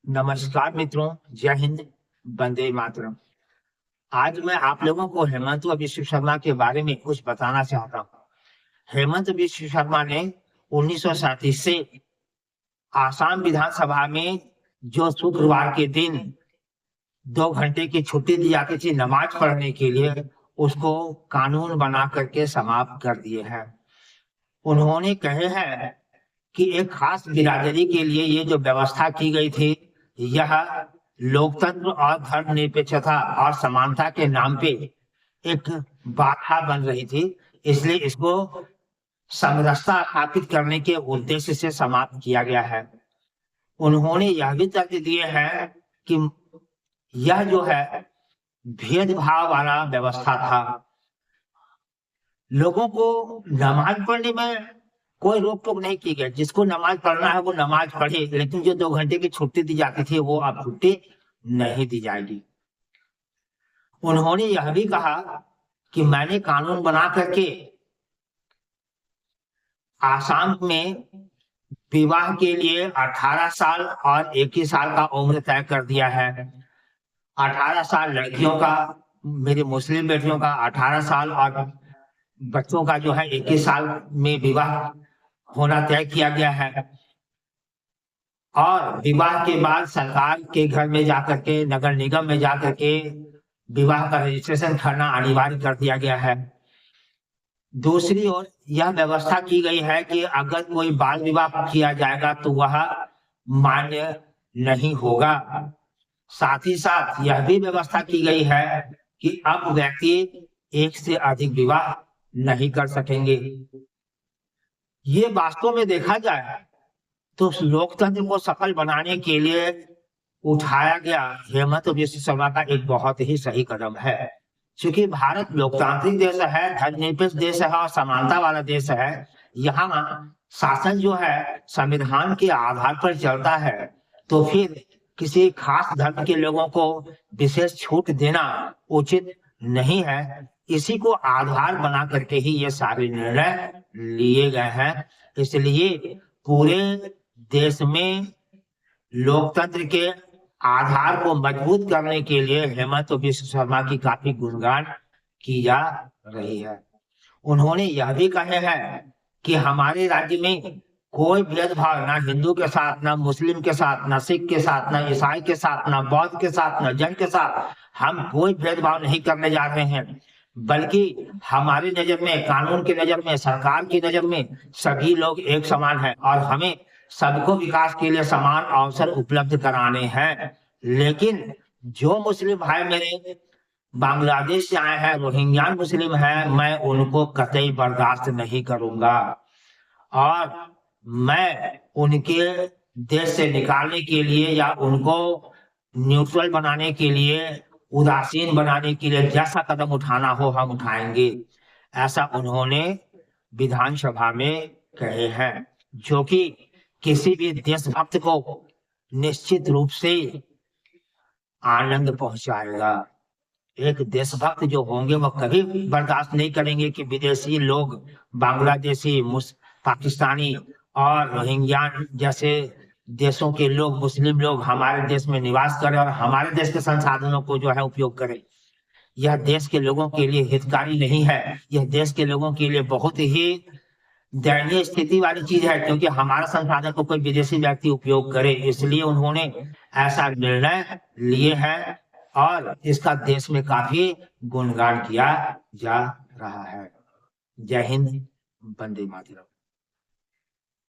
नमस्कार मित्रों, जय हिंद, वंदे मातरम। आज मैं आप लोगों को हेमंत विश्व शर्मा के बारे में कुछ बताना चाहता हूँ। हेमंत विश्व शर्मा ने 1937 से आसाम विधानसभा में जो शुक्रवार के दिन 2 घंटे की छुट्टी दी जाती थी नमाज पढ़ने के लिए, उसको कानून बना करके समाप्त कर दिए हैं। उन्होंने कहे हैं कि एक खास बिरादरी के लिए ये जो व्यवस्था की गई थी, यह लोकतंत्र और धर्मनिरपेक्षता और समानता के नाम पे एक बाधा बन रही थी। इसलिए इसको समरसता स्थापित करने के उद्देश्य से समाप्त किया गया है। उन्होंने यह भी तर्क दिए हैं कि यह जो है भेदभाव वाला व्यवस्था था। लोगों को नमाज पढ़ने में कोई रोक टोक नहीं की गई। जिसको नमाज पढ़ना है वो नमाज पढ़े, लेकिन जो 2 घंटे की छुट्टी दी जाती थी वो अब छुट्टी नहीं दी जाएगी। उन्होंने यह भी कहा कि मैंने कानून बना करके आसाम में विवाह के लिए 18 साल और 21 साल का उम्र तय कर दिया है। 18 साल लड़कियों का, मेरी मुस्लिम बेटियों का 18 साल, और बच्चों का जो है 21 साल में विवाह होना तय किया गया है। और विवाह के बाद सरकार के घर में जाकर के, नगर निगम में जाकर के विवाह का रजिस्ट्रेशन करना अनिवार्य कर दिया गया है। दूसरी ओर यह व्यवस्था की गई है कि अगर कोई बाल विवाह किया जाएगा तो वह मान्य नहीं होगा। साथ ही साथ यह भी व्यवस्था की गई है कि अब व्यक्ति एक से अधिक विवाह नहीं कर सकेंगे। ये वास्तव में देखा जाए तो लोकतंत्र को सफल बनाने के लिए उठाया गया हेमंत विश्व शर्मा का एक बहुत ही सही कदम है। क्योंकि भारत लोकतांत्रिक देश है, धर्मनिरपेक्ष देश है और समानता वाला देश है। यहाँ शासन जो है संविधान के आधार पर चलता है, तो फिर किसी खास धर्म के लोगों को विशेष छूट देना उचित नहीं है। इसी को आधार बना करके ही ये सारे निर्णय लिए गए हैं। इसलिए पूरे देश में लोकतंत्र के आधार को मजबूत करने के लिए हेमंत विश्व शर्मा की काफी गुणगान की जा रही है। उन्होंने यह भी कहे हैं कि हमारे राज्य में कोई भेदभाव ना हिंदू के साथ, ना मुस्लिम के साथ, ना सिख के साथ, ना ईसाई के साथ, ना बौद्ध के साथ, ना जैन के साथ हम कोई भेदभाव नहीं करने जा रहे हैं। बल्कि हमारी नजर में, कानून की नजर में, सरकार की नजर में सभी लोग एक समान हैं और हमें सबको विकास के लिए समान अवसर उपलब्ध कराने हैं। लेकिन जो मुस्लिम भाई मेरे बांग्लादेश से आए हैं, रोहिंग्या मुस्लिम हैं, मैं उनको कतई बर्दाश्त नहीं करूंगा और मैं उनके देश से निकालने के लिए या उनको न्यूट्रल बनाने के लिए, उदासीन बनाने के लिए जैसा कदम उठाना हो हम उठाएंगे। ऐसा उन्होंने विधानसभा में कहे हैं, जो कि किसी भी देशभक्त को निश्चित रूप से आनंद पहुंचाएगा। एक देशभक्त जो होंगे वह कभी बर्दाश्त नहीं करेंगे कि विदेशी लोग, बांग्लादेशी, पाकिस्तानी और रोहिंग्या जैसे देशों के लोग, मुस्लिम लोग हमारे देश में निवास करें और हमारे देश के संसाधनों को जो है उपयोग करें। यह देश के लोगों के लिए हितकारी नहीं है। यह देश के लोगों के लिए बहुत ही दयनीय स्थिति वाली चीज है, क्योंकि हमारा संसाधन को कोई विदेशी व्यक्ति उपयोग करे। इसलिए उन्होंने ऐसा निर्णय लिए हैं और इसका देश में काफी गुणगान किया जा रहा है। जय हिंद, वंदे मातरम।